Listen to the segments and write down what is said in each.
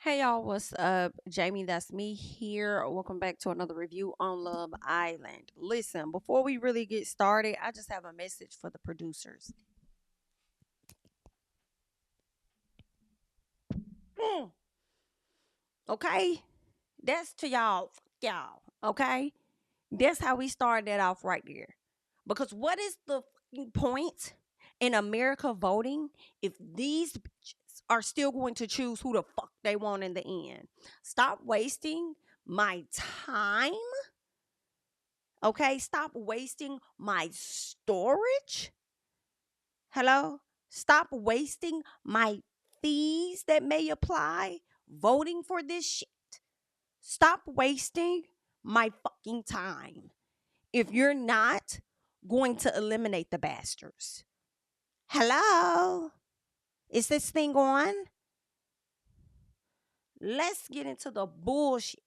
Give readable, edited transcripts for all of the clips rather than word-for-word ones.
Hey y'all, what's up? Jamie, that's me here. Welcome back to another review on Love Island. Listen, before we really get started, I just have a message for the producers. Mm, okay? That's to y'all. Fuck y'all. Okay? That's how we start that off right there. Because what is the fucking point in America voting if these bitches are still going to choose who the fuck they want in the end? Stop wasting my time. Okay, stop wasting my storage. Hello? Stop wasting my fees that may apply voting for this shit. Stop wasting my fucking time if you're not going to eliminate the bastards. Hello? Is this thing on? Let's get into the bullshit.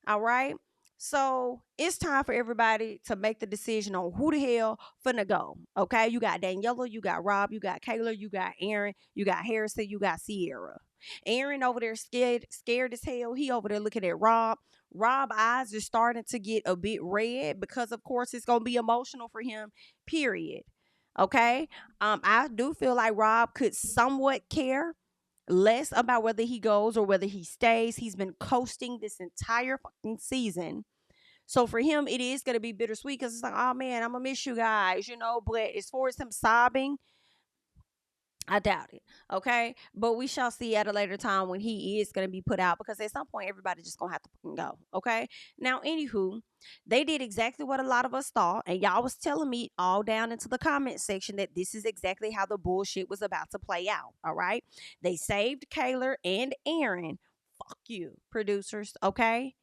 All right. So it's time for everybody to make the decision on who the hell finna go. Okay. You got Daniela, you got Rob, you got Kayla, you got Aaron, you got Harrison, you got Sierra. Aaron over there scared as hell. He over there looking at Rob. Rob eyes are starting to get a bit red because of course it's gonna be emotional for him, period. Okay. I do feel like Rob could somewhat care less about whether he goes or whether he stays. He's been coasting this entire fucking season. So for him, it is going to be bittersweet because it's like, oh man, I'm going to miss you guys, you know. But as far as him sobbing, I doubt it. Okay. But we shall see at a later time when he is going to be put out because at some point, everybody just going to have to fucking go. Okay. Now, anywho, they did exactly what a lot of us thought. And y'all was telling me all down into the comment section that this is exactly how the bullshit was about to play out. All right. They saved Kayla and Aaron. Fuck you, producers. Okay.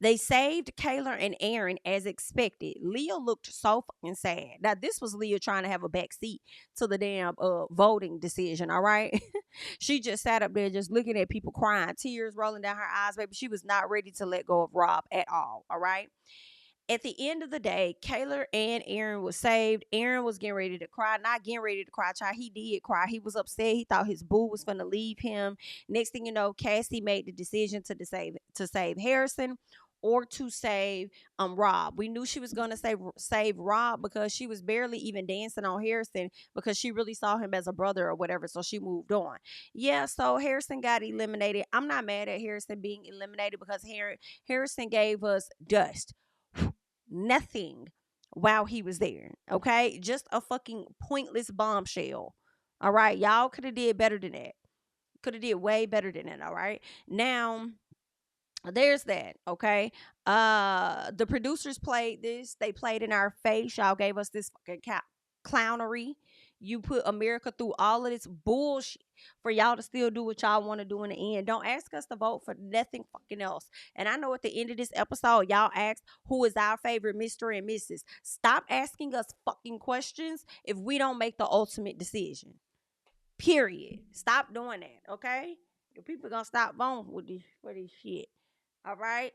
They saved Kayla and Aaron as expected. Leah looked so fucking sad. Now, this was Leah trying to have a back seat to the damn voting decision, all right? She just sat up there just looking at people crying, tears rolling down her eyes, baby. She was not ready to let go of Rob at all right? At the end of the day, Kayla and Aaron was saved. Aaron was getting ready to cry, not getting ready to cry, child. He did cry. He was upset. He thought his boo was going to leave him. Next thing you know, Cassie made the decision to save Harrison or to save Rob. We knew she was going to save Rob because she was barely even dancing on Harrison because she really saw him as a brother or whatever, so she moved on. Yeah, so Harrison got eliminated. I'm not mad at Harrison being eliminated because Harrison gave us dust, nothing while he was there. Okay, just a fucking pointless bombshell. All right, y'all could have did better than that. Could have did way better than that. All right, now there's that. Okay, the producers played this. They played in our face. Y'all gave us this fucking clownery. You put America through all of this bullshit for y'all to still do what y'all want to do in the end. Don't ask us to vote for nothing fucking else. And I know at the end of this episode, y'all asked who is our favorite Mr. and Mrs. Stop asking us fucking questions if we don't make the ultimate decision. Period. Stop doing that, okay? The people gonna stop voting with this for this shit. All right.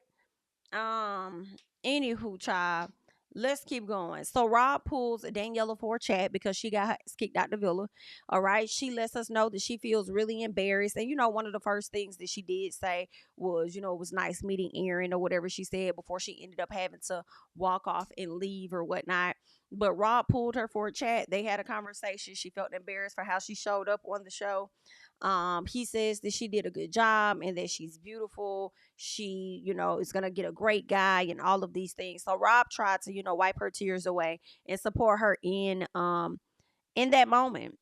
Um, Anywho, child, let's keep going. So Rob pulls Daniela for a chat because she got kicked out the villa. All right. She lets us know that she feels really embarrassed. And one of the first things that she did say was, it was nice meeting Aaron or whatever she said before she ended up having to walk off and leave or whatnot. But Rob pulled her for a chat. They had a conversation. She felt embarrassed for how she showed up on the show. He says that she did a good job and that she's beautiful. She, is gonna get a great guy and all of these things. So Rob tried to, wipe her tears away and support her in that moment.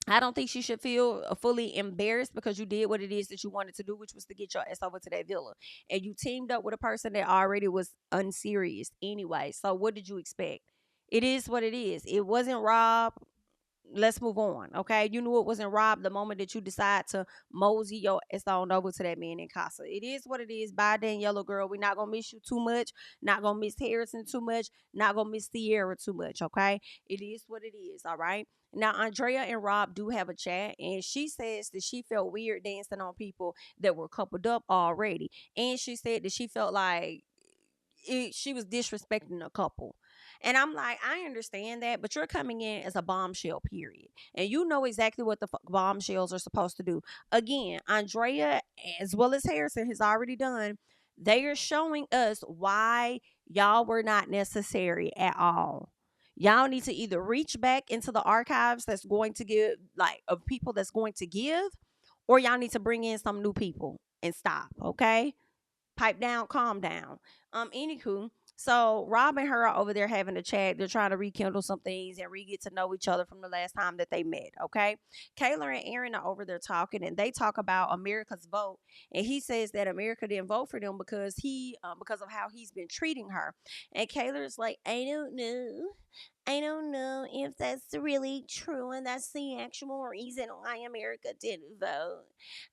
I don't think she should feel fully embarrassed because you did what it is that you wanted to do, which was to get your ass over to that villa. And you teamed up with a person that already was unserious anyway. So what did you expect? It is what it is. It wasn't Rob. Let's move on. Okay. You knew it wasn't Rob the moment that you decide to mosey your ass on over to that man in Casa. It is what it is. Bye, Daniela girl. We're not gonna miss you too much. Not gonna miss Harrison too much. Not gonna miss Sierra too much. Okay. It is what it is. All right. Now Andrea and Rob do have a chat, and she says that she felt weird dancing on people that were coupled up already. And she said that she felt like she was disrespecting a couple. And I'm like, I understand that, but you're coming in as a bombshell, period. And you know exactly what the bombshells are supposed to do. Again, Andrea, as well as Harrison, has already done. They are showing us why y'all were not necessary at all. Y'all need to either reach back into the archives that's going to give, like, of people that's going to give, or y'all need to bring in some new people and stop, okay? Pipe down, calm down. Anywho, so Rob and her are over there having a chat. They're trying to rekindle some things and re-get to know each other from the last time that they met. Okay. Kayla and Aaron are over there talking, and they talk about America's vote. And he says that America didn't vote for them because of how he's been treating her. And Kayla's like, I don't know. I don't know if that's really true and that's the actual reason why America didn't vote.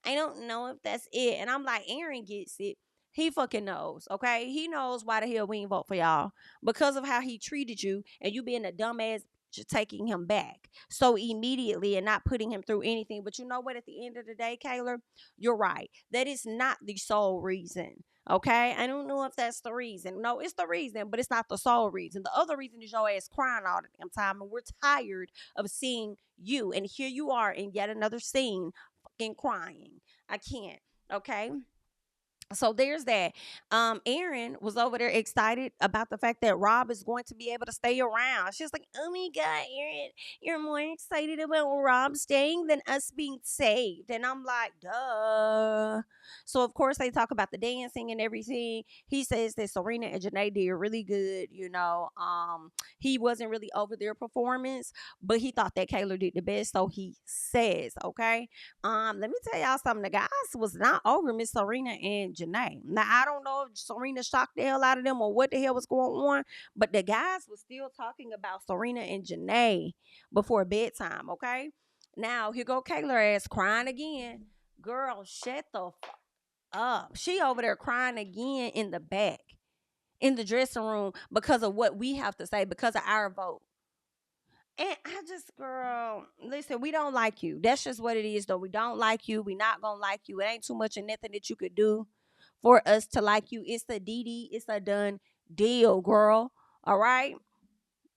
I don't know if that's it. And I'm like, Aaron gets it. He fucking knows, okay? He knows why the hell we ain't vote for y'all. Because of how he treated you and you being a dumbass taking him back so immediately and not putting him through anything. But you know what? At the end of the day, Kayla, you're right. That is not the sole reason. Okay, I don't know if that's the reason. No, it's the reason, but it's not the sole reason. The other reason is your ass crying all the damn time, and we're tired of seeing you. And here you are in yet another scene, fucking crying. I can't. Okay, so there's that. Erin was over there excited about the fact that Rob is going to be able to stay around. She's like, oh my god, Erin, you're more excited about Rob staying than us being saved. And I'm like, duh. So of course they talk about the dancing and everything. He says that Serena and Janae did really good. He wasn't really over their performance, but he thought that Kayla did the best, so he says, okay. Let me tell y'all something. The guys was not over Miss Serena and Janae. Now I don't know if Serena shocked the hell out of them or what the hell was going on, but the guys was still talking about Serena and Janae before bedtime. Okay. Now here go Kayla ass crying again. Girl, shut the fuck up. She over there crying again in the back, in the dressing room because of what we have to say, because of our vote. And I just, girl, listen, we don't like you. That's just what it is, though. We don't like you. We not gonna like you. It ain't too much of nothing that you could do for us to like you. It's a DD. It's a done deal, girl. All right.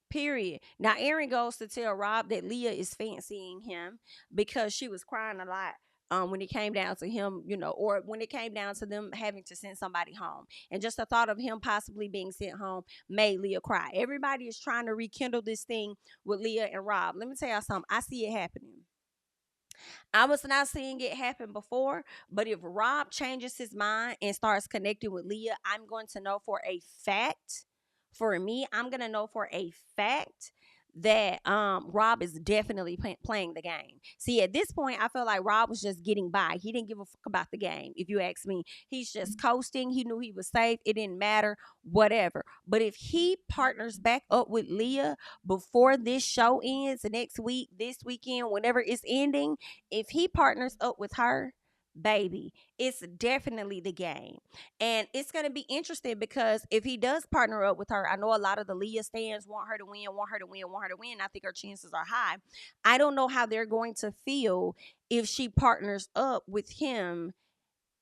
Period. Now, Aaron goes to tell Rob that Leah is fancying him because she was crying a lot. When it came down to him, or when it came down to them having to send somebody home. And just the thought of him possibly being sent home made Leah cry. Everybody is trying to rekindle this thing with Leah and Rob. Let me tell y'all something. I see it happening. I was not seeing it happen before, but if Rob changes his mind and starts connecting with Leah, I'm going to know for a fact. For me, I'm gonna know for a fact that Rob is definitely playing the game. See, at this point, I feel like Rob was just getting by. He didn't give a fuck about the game. If you ask me, he's just coasting. He knew he was safe. It didn't matter, whatever. But if he partners back up with Leah before this show ends next week, this weekend, whenever it's ending, if he partners up with her, baby, it's definitely the game. And it's going to be interesting because if he does partner up with her, I know a lot of the Leah stands want her to win, want her to win, want her to win. I think her chances are high. I don't know how they're going to feel if she partners up with him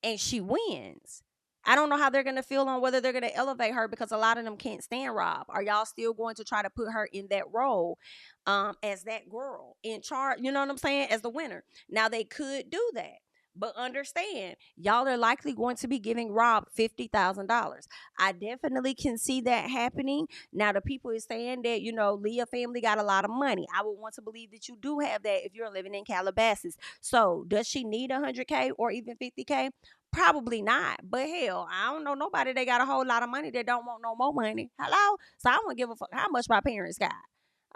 and she wins. I don't know how they're going to feel on whether they're going to elevate her because a lot of them can't stand Rob. Are y'all still going to try to put her in that role as that girl in charge? You know what I'm saying? As the winner. Now, they could do that. But understand, y'all are likely going to be giving Rob $50,000. I definitely can see that happening. Now, the people is saying that, Leah family got a lot of money. I would want to believe that you do have that if you're living in Calabasas. So, does she need 100K or even 50K? Probably not. But hell, I don't know nobody that got a whole lot of money that don't want no more money. Hello? So, I don't give a fuck how much my parents got.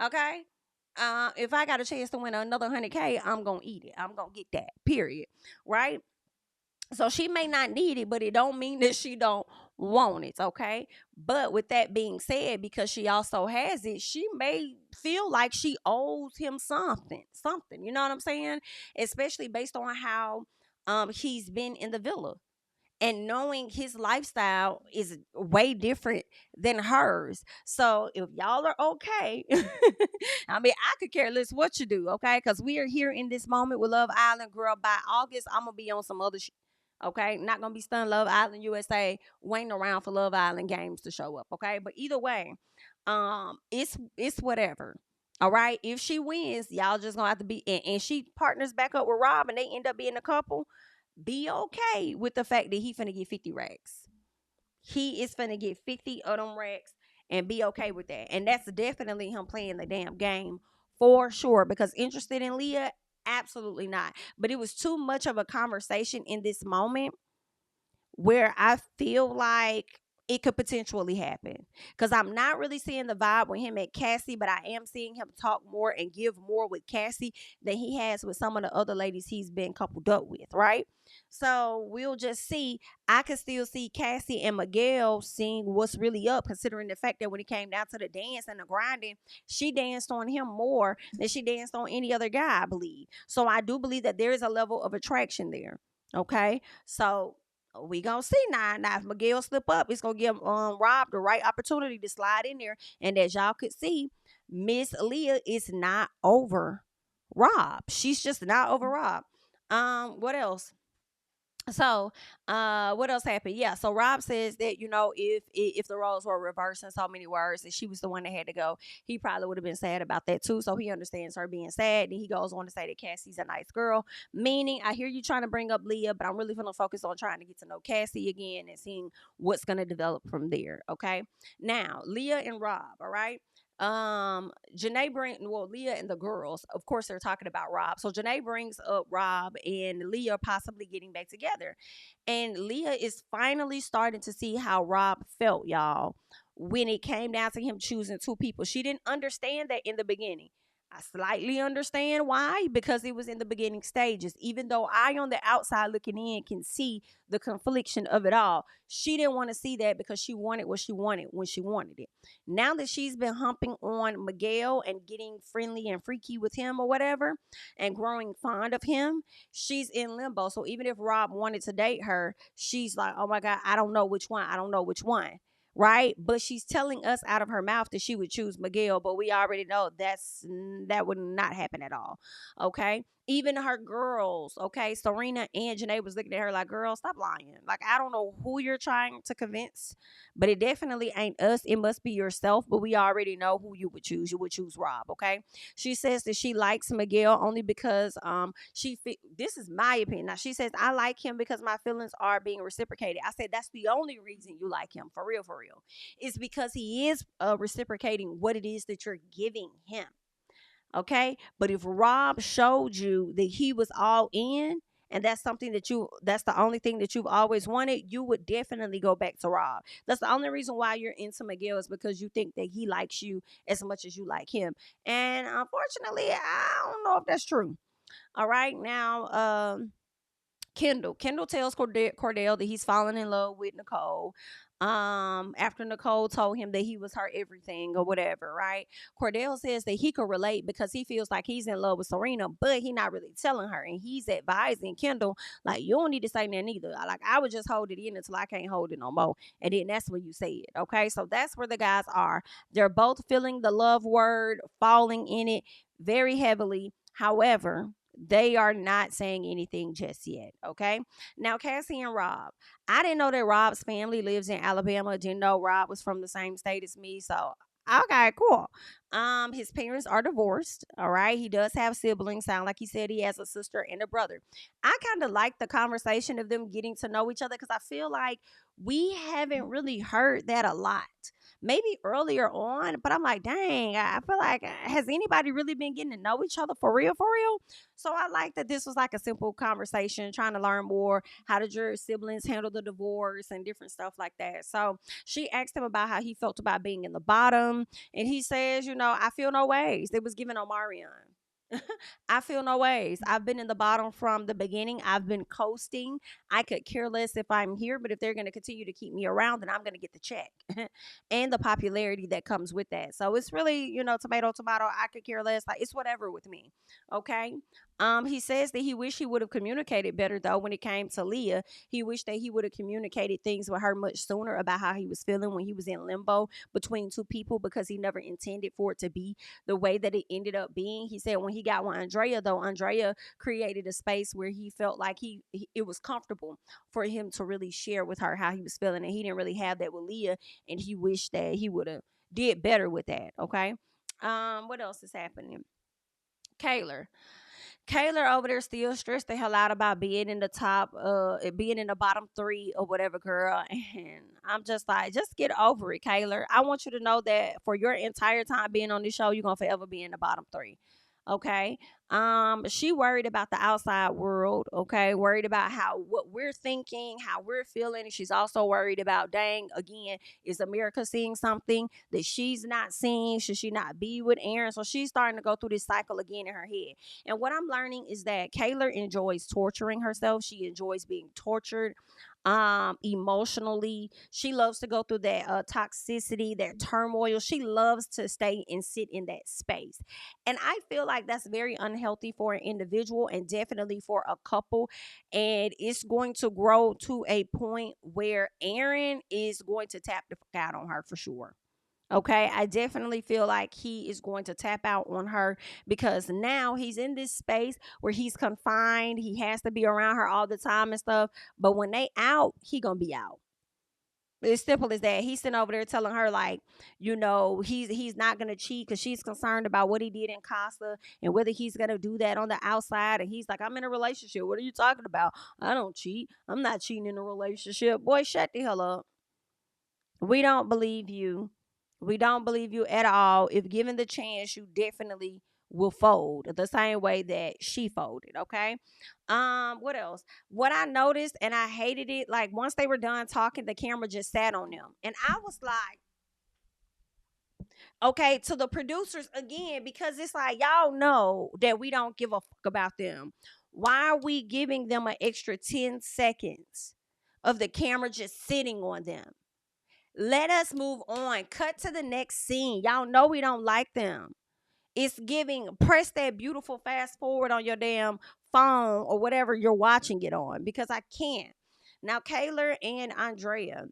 Okay? If I got a chance to win another 100K, I'm gonna eat it. I'm gonna get that. Period. Right? So she may not need it, but it don't mean that she don't want it. Okay. But with that being said, because she also has it, she may feel like she owes him something. Something. You know what I'm saying? Especially based on how he's been in the villa and knowing his lifestyle is way different than hers. So if y'all are okay, I mean, I could care less what you do, okay? Because we are here in this moment with Love Island, girl. By August, I'm gonna be on some other shit. Okay, not gonna be stunned Love Island USA, waiting around for Love Island games to show up. Okay, but either way, It's whatever. All right. If she wins, y'all just gonna have to be and she partners back up with Rob and they end up being a couple, be okay with the fact that he finna get 50 racks. He is finna get 50 of them racks and be okay with that. And that's definitely him playing the damn game for sure. Because interested in Leah, absolutely not. But it was too much of a conversation in this moment where I feel like it could potentially happen. Because I'm not really seeing the vibe with him at Cassie, but I am seeing him talk more and give more with Cassie than he has with some of the other ladies he's been coupled up with, right? So we'll just see. I can still see Cassie and Miguel seeing what's really up, considering the fact that when it came down to the dance and the grinding, she danced on him more than she danced on any other guy, I believe. So I do believe that there is a level of attraction there. Okay. So we gonna see now. Now, if Miguel slip up, it's gonna give Rob the right opportunity to slide in there. And as y'all could see, Miss Leah is not over Rob. She's just not over Rob. What else? So what else happened? Yeah, so Rob says that, if the roles were reversed in so many words and she was the one that had to go, he probably would have been sad about that too. So he understands her being sad. And he goes on to say that Cassie's a nice girl, meaning I hear you trying to bring up Leah, but I'm really gonna focus on trying to get to know Cassie again and seeing what's gonna develop from there. Okay, now Leah and Rob. All right. Janae Leah and the girls, of course, they're talking about Rob. So Janae brings up Rob and Leah possibly getting back together. And Leah is finally starting to see how Rob felt, y'all, when it came down to him choosing two people. She didn't understand that in the beginning. I slightly understand why, because it was in the beginning stages. Even though I, on the outside looking in, can see the confliction of it all, she didn't want to see that because she wanted what she wanted when she wanted it. Now that she's been humping on Miguel and getting friendly and freaky with him or whatever, and growing fond of him, she's in limbo. So even if Rob wanted to date her, she's like, oh my God, I don't know which one. I don't know which one. Right, but she's telling us out of her mouth that she would choose Miguel, but we already know that would not happen at all. Okay, even her girls, okay, Serena and Janae was looking at her like, girl, stop lying. Like, I don't know who you're trying to convince, but it definitely ain't us. It must be yourself, but we already know who you would choose. You would choose Rob. Okay, she says that she likes Miguel only because this is my opinion. Now she says, I like him because my feelings are being reciprocated. I said, that's the only reason you like him, for real, for real. It's because he is reciprocating what it is that you're giving him. Okay, but if Rob showed you that he was all in, and that's the only thing that you've always wanted, you would definitely go back to Rob. That's the only reason why you're into Miguel, is because you think that he likes you as much as you like him. And unfortunately, I don't know if that's true. All right, now Kendall tells Cordell that he's fallen in love with Nicole. After Nicole told him that he was her everything or whatever, right? Cordell says that he could relate because he feels like he's in love with Serena, but he not really telling her, and he's advising Kendall like, you don't need to say nothing either. Like, I would just hold it in until I can't hold it no more, and then that's when you say it. Okay, so that's where the guys are. They're both feeling the love word, falling in it very heavily. However, they are not saying anything just yet. Okay. Now, Cassie and Rob. I didn't know that Rob's family lives in Alabama. Didn't know Rob was from the same state as me. So, okay, cool. His parents are divorced. All right. He does have siblings. Sound like he said he has a sister and a brother. I kind of like the conversation of them getting to know each other because I feel like we haven't really heard that a lot. Maybe earlier on, but I'm like, dang, I feel like, has anybody really been getting to know each other for real, for real? So I like that this was like a simple conversation, trying to learn more. How did your siblings handle the divorce and different stuff like that? So she asked him about how he felt about being in the bottom. And he says, I feel no ways. It was given Omarion. I feel no ways. I've been in the bottom from the beginning. I've been coasting. I could care less if I'm here, but if they're going to continue to keep me around, then I'm going to get the check and the popularity that comes with that. So it's really, tomato, tomato. I could care less. Like, it's whatever with me. Okay. He says that he wished he would have communicated better though when it came to Leah. He wished that he would have communicated things with her much sooner about how he was feeling when he was in limbo between two people, because he never intended for it to be the way that it ended up being. He said when he got with Andrea, though, Andrea created a space where he felt like it was comfortable for him to really share with her how he was feeling, and he didn't really have that with Leah, and he wished that he would have did better with that. Okay. What else is happening? Kayla. Kayla over there still stressed the hell out about being in the top, being in the bottom three or whatever, girl. And I'm just like, just get over it, Kayla. I want you to know that for your entire time being on this show, you're gonna forever be in the bottom three. Okay. She worried about the outside world, okay, worried about how what we're thinking, how we're feeling. She's also worried about, dang, again, is America seeing something that she's not seeing? Should she not be with Aaron? So she's starting to go through this cycle again in her head. And what I'm learning is that Kayla enjoys torturing herself. She enjoys being tortured emotionally. She loves to go through that toxicity, that turmoil. She loves to stay and sit in that space. And I feel like that's very unhealthy for an individual and definitely for a couple. And it's going to grow to a point where Aaron is going to tap the fuck out on her for sure. Okay, I definitely feel like he is going to tap out on her because now he's in this space where he's confined. He has to be around her all the time and stuff. But when they out, he gonna be out. It's simple as that. He's sitting over there telling her like, he's not gonna cheat because she's concerned about what he did in Casa and whether he's gonna do that on the outside. And he's like, I'm in a relationship. What are you talking about? I don't cheat. I'm not cheating in a relationship. Boy, shut the hell up. We don't believe you. We don't believe you at all. If given the chance, you definitely will fold the same way that she folded. Okay. What else? What I noticed and I hated it, like once they were done talking, the camera just sat on them. And I was like, okay, to the producers again, because it's like y'all know that we don't give a fuck about them. Why are we giving them an extra 10 seconds of the camera just sitting on them? Let us move on. Cut to the next scene. Y'all know we don't like them. It's giving, press that beautiful fast forward on your damn phone or whatever you're watching it on because I can't. Now, Kayla and Andrea.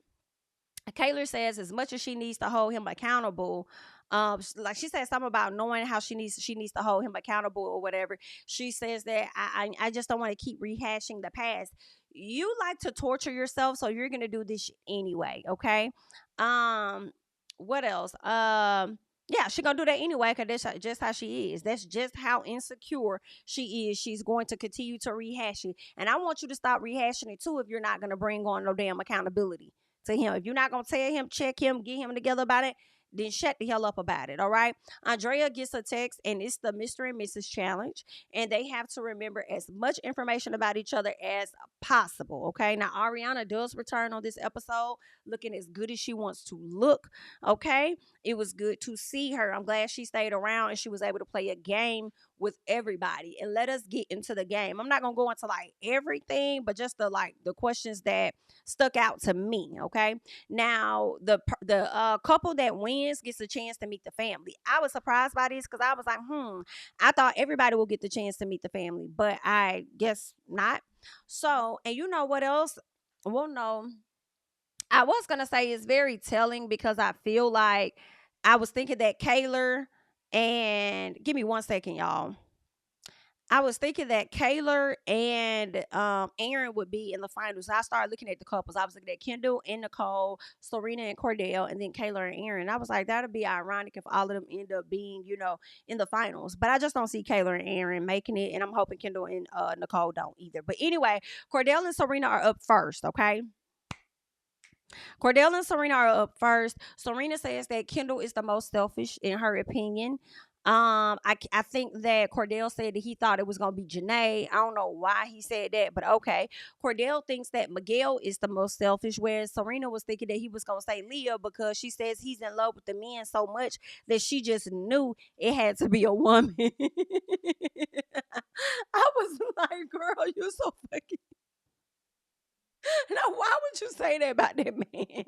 Kayla says as much as she needs to hold him accountable, like she said something about knowing how she needs to hold him accountable or whatever. She says that I just don't want to keep rehashing the past. You like to torture yourself, so you're gonna do this shit anyway, okay? Um, what else? Yeah, she gonna do that anyway because that's just how she is. That's just how insecure she is. She's going to continue to rehash it, and I want you to stop rehashing it too if you're not gonna bring on no damn accountability to him. If you're not gonna tell him, check him, get him together about it, then shut the hell up about it. All right. Andrea gets a text and it's the Mr. and Mrs. Challenge. And they have to remember as much information about each other as possible. Okay. Now Ariana does return on this episode looking as good as she wants to look. Okay. It was good to see her. I'm glad she stayed around and she was able to play a game with everybody. And let us get into the game. I'm not gonna go into like everything, but just the questions that stuck out to me. Okay. Now the couple that wins gets a chance to meet the family. I was surprised by this because I was like, I thought everybody will get the chance to meet the family, but I guess not. So, and you know what else? Well, no, I was gonna say it's very telling because I feel like I was thinking that Kayla and give me 1 second, y'all. I was thinking that Kayla and Aaron would be in the finals. I started looking at the couples. I was looking at Kendall and Nicole, Serena and Cordell, and then Kayla and Aaron. I was like, that'd be ironic if all of them end up being, in the finals. But I just don't see Kayla and Aaron making it, and I'm hoping Kendall and Nicole don't either. But anyway, Cordell and Serena are up first, okay? Cordell and Serena are up first. Serena says that Kendall is the most selfish in her opinion. I think that Cordell said that he thought it was gonna be Janae. I don't know why he said that, but okay. Cordell thinks that Miguel is the most selfish, whereas Serena was thinking that he was gonna say Leah because she says he's in love with the men so much that she just knew it had to be a woman. I was like, girl, you're so fucking. Now, why would you say that about that man?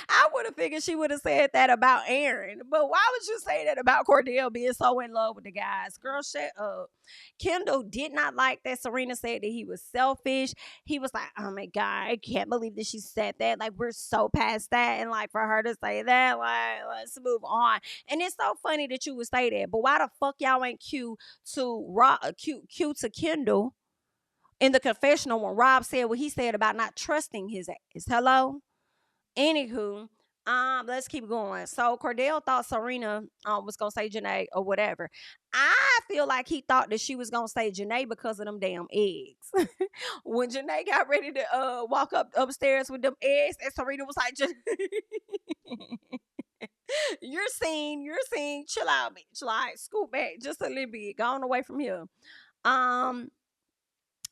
I would have figured she would have said that about Aaron, but why would you say that about Cordell being so in love with the guys? Girl, shut up. Kendall did not like that Serena said that he was selfish. He was like, oh my God, I can't believe that she said that. Like, we're so past that. And like, for her to say that, like, let's move on. And it's so funny that you would say that, but why the fuck y'all ain't cute to Kendall in the confessional when Rob said what he said about not trusting his ass. Hello? Anywho, Let's keep going. So Cordell thought Serena was gonna say Janae or whatever. I feel like he thought that she was gonna say Janae because of them damn eggs. When Janae got ready to walk up upstairs with them eggs, and Serena was like, just you're seen, chill out, bitch. Like, scoot back just a little bit, gone away from here. Um,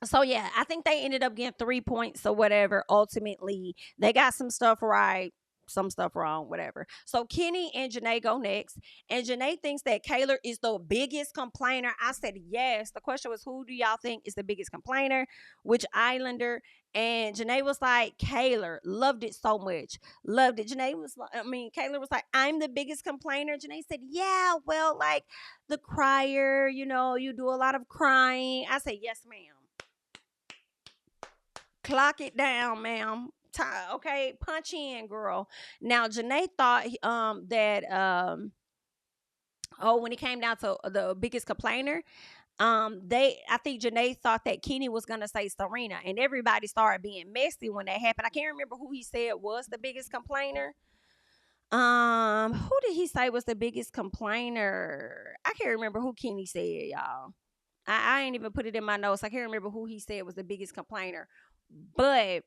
so yeah, I think they ended up getting 3 points or whatever. Ultimately, they got some stuff right, some stuff wrong, whatever. So Kenny and Janae go next, and Janae thinks that Kayla is the biggest complainer. I said yes. The question was, who do y'all think is the biggest complainer? Which Islander? And Janae was like, Kayla, loved it so much, loved it. Janae was like, Kayla was like, I'm the biggest complainer. Janae said, yeah, well, like the crier, you do a lot of crying. I said, yes, ma'am. Clock it down, ma'am. Okay, punch in, girl. Now, Janae thought that when it came down to the biggest complainer, I think Janae thought that Kenny was gonna say Serena, and everybody started being messy when that happened. I can't remember who he said was the biggest complainer. Who did he say was the biggest complainer? I can't remember who Kenny said, y'all. I ain't even put it in my notes. I can't remember who he said was the biggest complainer, but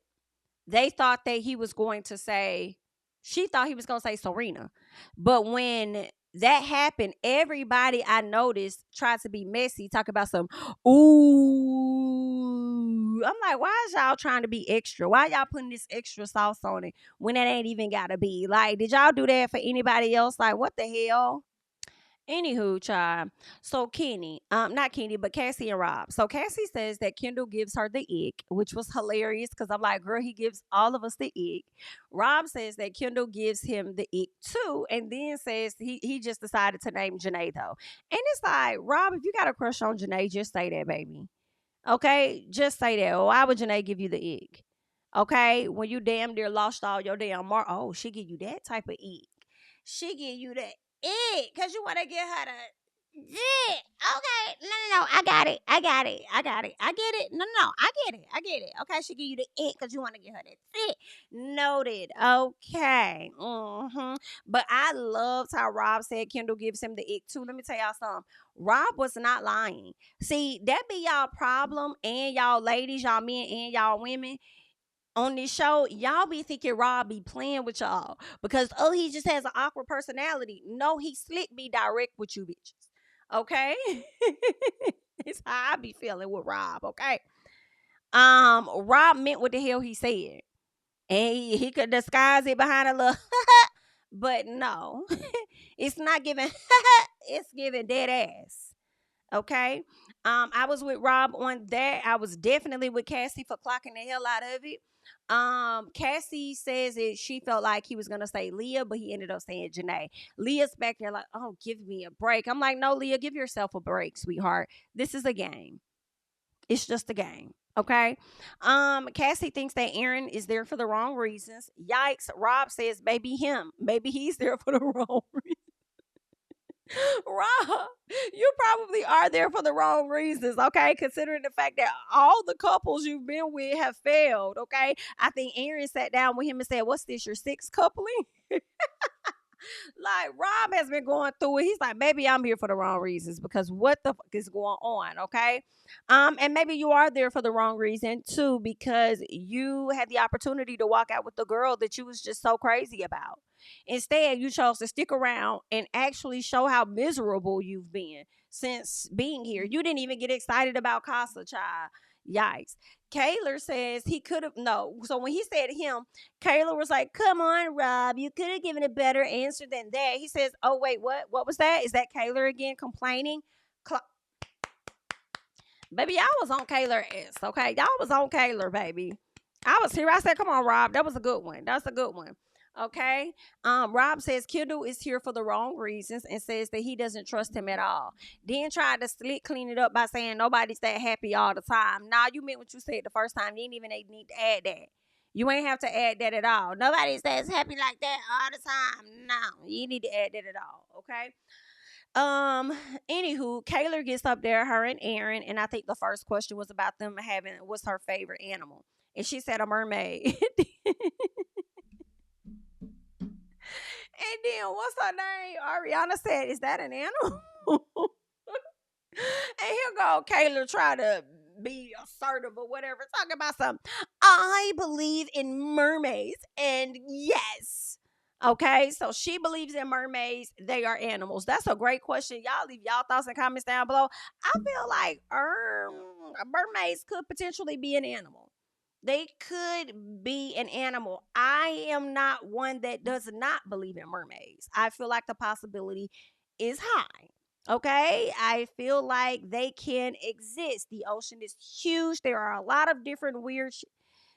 they thought that he was going to say, she thought he was going to say Serena. But when that happened, everybody I noticed tried to be messy, talk about some, ooh. I'm like, why is y'all trying to be extra? Why y'all putting this extra sauce on it when it ain't even got to be? Like, did y'all do that for anybody else? Like, what the hell? Anywho, child. So Kenny, not Kenny, but Cassie and Rob. So Cassie says that Kendall gives her the ick, which was hilarious because I'm like, girl, he gives all of us the ick. Rob says that Kendall gives him the ick too, and then says he just decided to name Janae though. And it's like, Rob, if you got a crush on Janae, just say that, baby. Okay, just say that. Why would Janae give you the ick? Okay, when you damn near lost all your damn mark. Oh, she give you that type of ick. She give you that ick because you want to get her to. Yeah. Okay. No. I got it. I got it. I got it. I get it. No. I get it. I get it. Okay. She give you the ick because you want to get her that ick. Noted. Okay. But I loved how Rob said Kendall gives him the ick too. Let me tell y'all something. Rob was not lying. See, that be y'all problem, and y'all ladies, y'all men, and y'all women on this show, y'all be thinking Rob be playing with y'all because he just has an awkward personality. No, he slick be direct with you bitches. Okay? It's how I be feeling with Rob, okay? Rob meant what the hell he said. And he could disguise it behind a little but no. It's not giving it's giving dead ass. Okay. I was with Rob on that. I was definitely with Cassie for clocking the hell out of it. Cassie says that she felt like he was gonna say Leah, but he ended up saying Janae. Leah's back there like, oh, give me a break. I'm like, no, Leah, give yourself a break, sweetheart. This is a game. It's just a game. Okay. Cassie thinks that Aaron is there for the wrong reasons. Yikes. Rob says maybe him. Maybe he's there for the wrong reasons. Rob, you probably are there for the wrong reasons, okay? Considering the fact that all the couples you've been with have failed, okay? I think Aaron sat down with him and said, what's this, your sixth coupling? Like, Rob has been going through it. He's like, maybe I'm here for the wrong reasons because what the fuck is going on, okay? And maybe you are there for the wrong reason too because you had the opportunity to walk out with the girl that you was just so crazy about. Instead, you chose to stick around and actually show how miserable you've been since being here. You didn't even get excited about Casa, child. Yikes. Kaylor says he could have, no. So when he said him, Kaylor was like, come on, Rob, you could have given a better answer than that. He says, oh, wait, what? What was that? Is that Kaylor again complaining? Baby, y'all was on Kaylor S, okay? Y'all was on Kaylor, baby. I was here. I said, come on, Rob. That was a good one. That's a good one. Okay. Rob says Kendall is here for the wrong reasons and says that he doesn't trust him at all. Then tried to slick clean it up by saying nobody's that happy all the time. Nah, you meant what you said the first time. You didn't even need to add that. You ain't have to add that at all. Nobody says happy like that all the time. No, you need to add that at all. Okay. Anywho, Kaylor gets up there, her and Aaron, and I think the first question was about them having what's her favorite animal. And she said a mermaid. then what's her name? Ariana said, "Is that an animal?" And here go Kayla try to be assertive or whatever, talking about something. I believe in mermaids, and yes. Okay, so she believes in mermaids. They are animals. That's a great question. Y'all leave y'all thoughts and comments down below. I feel like mermaids could potentially be an animal. They could be an animal. I am not one that does not believe in mermaids. I feel like the possibility is high. Okay, I feel like they can exist. The ocean is huge. There are a lot of different weird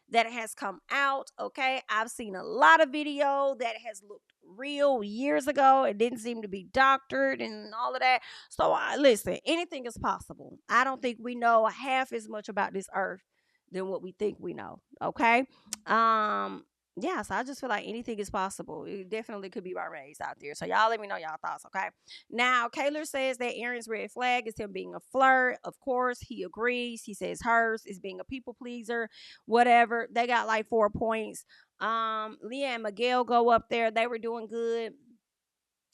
that has come out. Okay, I've seen a lot of video that has looked real years ago. It didn't seem to be doctored and all of that. So listen, anything is possible. I don't think we know half as much about this earth than what we think we know. Okay, um yeah, so I just feel like anything is possible. It definitely could be mermaids out there. So y'all let me know y'all thoughts, okay? Now, Kaylor says that Aaron's red flag is him being a flirt. Of course, he agrees. He says hers is being a people pleaser, whatever. They got like 4 points. Leah and Miguel go up there. They were doing good.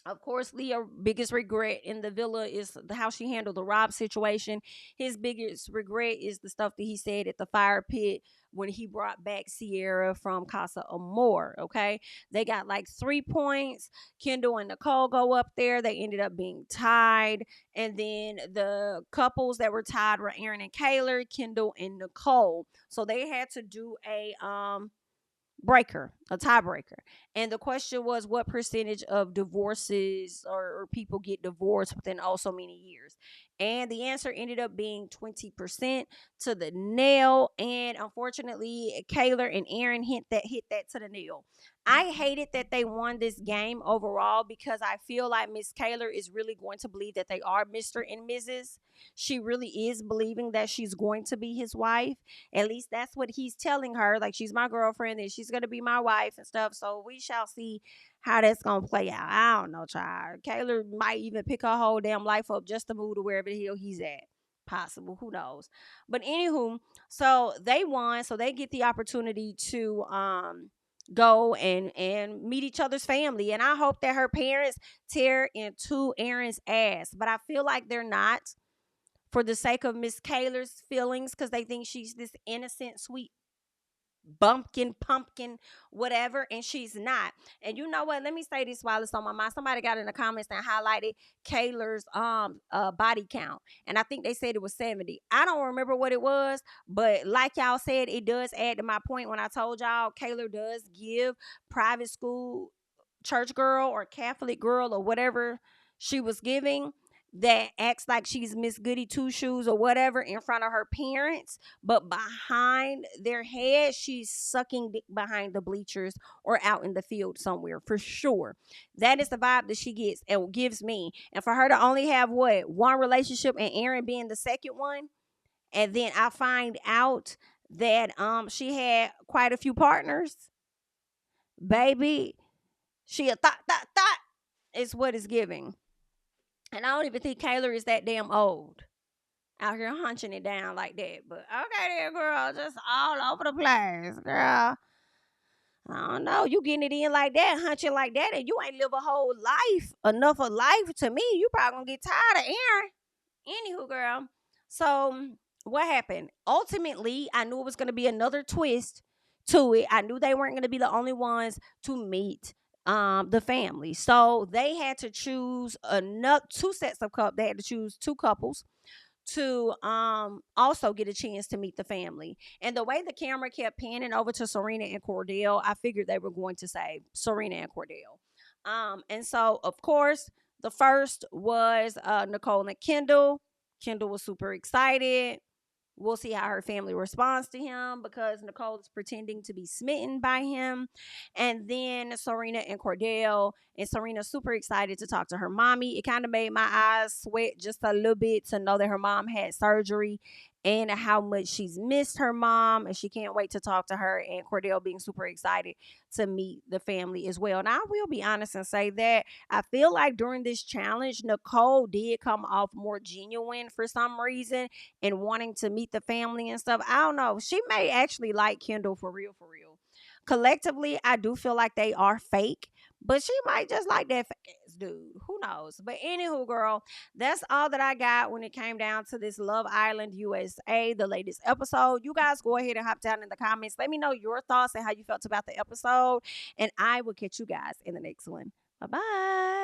Of course, Leah's biggest regret in the villa is how she handled the Rob situation. His biggest regret is the stuff that he said at the fire pit when he brought back Sierra from Casa Amor. Okay, they got like 3 points. Kendall and Nicole go up there. They ended up being tied, and then the couples that were tied were Aaron and Kaylor, Kendall and Nicole. So they had to do a tiebreaker. And the question was, what percentage of divorces or people get divorced within so many years? And the answer ended up being 20% to the nail. And unfortunately, Kaylor and Aaron hit that to the nail. I hated that they won this game overall because I feel like Miss Kaylor is really going to believe that they are Mr. and Mrs. She really is believing that she's going to be his wife. At least that's what he's telling her. Like, she's my girlfriend and she's gonna be my wife and stuff. So we shall see how that's gonna play out. I don't know, child. Kaylor might even pick her whole damn life up just to move to wherever the hell he's at. Possible, who knows? But anywho, so they won, so they get the opportunity to go and meet each other's family. And I hope that her parents tear into Aaron's ass. But I feel like they're not, for the sake of Miss Kaylor's feelings, because they think she's this innocent, sweet bumpkin, pumpkin, whatever, and she's not. And you know what? Let me say this while it's on my mind. Somebody got in the comments and highlighted Kaylor's body count, and I think they said it was 70. I don't remember what it was, but like y'all said, it does add to my point when I told y'all Kaylor does give private school church girl or Catholic girl or whatever she was giving, that acts like she's Miss Goody Two Shoes or whatever in front of her parents, but behind their head, she's sucking dick behind the bleachers or out in the field somewhere for sure. That is the vibe that she gets and gives me. And for her to only have one relationship and Aaron being the second one, and then I find out that she had quite a few partners, baby. She a thought is what it's giving. And I don't even think Kaylor is that damn old out here hunching it down like that. But okay, there, girl, just all over the place, girl. I don't know. You getting it in like that, hunching like that, and you ain't live a whole life, enough of life to me. You probably gonna get tired of Aaron. Anywho, girl. So what happened? Ultimately, I knew it was gonna be another twist to it. I knew they weren't gonna be the only ones to meet the family. So they had to choose another two sets of couples. They had to choose two couples to also get a chance to meet the family. And the way the camera kept panning over to Serena and Cordell, I figured they were going to say Serena and Cordell. And so of course the first was Nicole and Kendall. Kendall was super excited. We'll see how her family responds to him because Nicole is pretending to be smitten by him. And then Serena and Cordell. And Serena's super excited to talk to her mommy. It kind of made my eyes sweat just a little bit to know that her mom had surgery and how much she's missed her mom. And she can't wait to talk to her. And Cordell being super excited to meet the family as well. Now, I will be honest and say that I feel like during this challenge, Nicole did come off more genuine for some reason and wanting to meet the family and stuff. I don't know. She may actually like Kendall for real, for real. Collectively, I do feel like they are fake, But she might just like that fake ass dude. Who knows? But anywho, girl, that's all that I got when it came down to this Love Island USA, the latest episode. You guys go ahead and hop down in the comments. Let me know your thoughts and how you felt about the episode. And I will catch you guys in the next one. Bye bye.